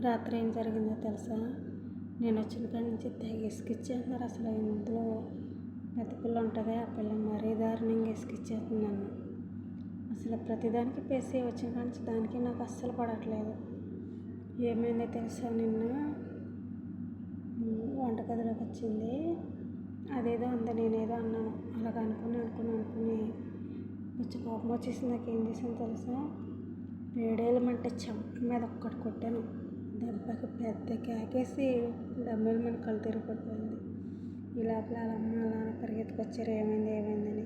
రాత్రి ఏం జరిగిందో తెలుసా? నేను వచ్చిన కాడి నుంచి తెగ ఇసుకిచ్చేస్తున్నారు. అసలు ఇంట్లో పెద్ద పిల్ల ఉంటుంది, ఆ పిల్ల మరీ దారుణంగా ఇసుకిచ్చేస్తుంది నన్ను. అసలు ప్రతిదానికి పేసి వచ్చిన కాడి నుంచి దానికి నాకు అస్సలు పడట్లేదు. ఏమైందో తెలుసా? నిన్న వంటగదిలోకి వచ్చింది, అదేదో అంది, నేనేదో అన్నాను. అలాగ అనుకుని కొంచెం కోపం వచ్చేసింది. నాకు ఏం చేసాను తెలుసా? వేడేళ్ళమంటే చెంప మీద ఒక్కటి కొట్టాను. దెబ్బకి పెద్ద కేకేసి డమ్మీల మన కళ్ళు తిరిగి పడిపోయింది. ఈ లోపల వాళ్ళ అమ్మ అలా పరిగెత్తుకొచ్చారు, ఏమైందని.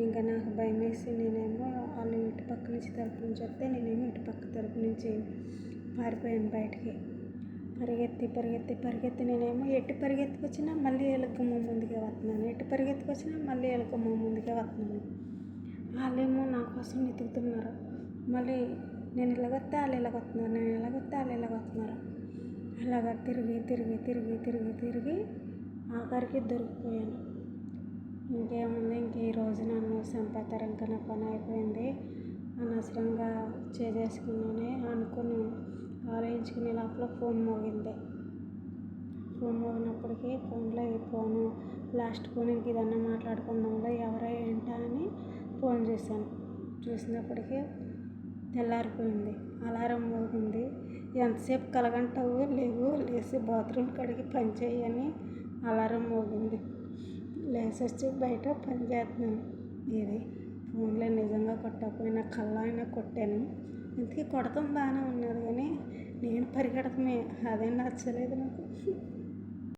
ఇంకా నాకు భయం వేసి నేనేమో వాళ్ళు ఇటు పక్క నుంచి తలుపు నుంచి వస్తే నేనేమో ఇటు పక్క తలుపు నుంచి పారిపోయాను బయటికి. పరిగెత్తి నేనేమో ఎటు పరిగెత్తుకొచ్చినా మళ్ళీ ఎలుకమ్మ ముందుకే వస్తున్నాను, ఎటు పరిగెత్తుకొచ్చినా మళ్ళీ ఎలుకమ్మ ముందుకే వస్తున్నాను. వాళ్ళేమో నా కోసం వెతుకుతున్నారు. మళ్ళీ నేను ఇలాగొస్తే వాళ్ళు ఇలాగొస్తున్నారు, నేను ఇలాగొస్తే వాళ్ళు ఇలాగొస్తున్నారు. అలాగా తిరిగి ఆఖరికి దొరికిపోయాను. ఇంకేముంది, ఈరోజు నన్ను చంపేస్తారు, ఇంకా నా పని అయిపోయింది, అనవసరంగా చేసుకున్నానే అనుకుని ఆలోచించుకునే లోపల ఫోన్ మోగింది. ఫోన్ మోగినప్పటికీ ఫోను లాస్ట్ ఫోన్, ఇంక ఇదన్నా మాట్లాడుకుందాంలో ఎవరో ఏంటా అని ఫోన్ చూసినప్పటికీ తెల్లారిపోయింది. అలారం మోగింది. ఎంతసేపు కలగంటావు, లేచి బాత్రూమ్ కడిగి పని చేయని అలారం మోగింది. లేచి వచ్చి బయట పని చేస్తున్నాను. ఇది ఫోన్లో నిజంగా కొట్టకపోయినా కళ్ళ అయినా కొట్టాను. ఇంతకీ కొడతాం బాగానే ఉన్నది, కానీ నేను పరిగెడతామే అదే నచ్చలేదు నాకు.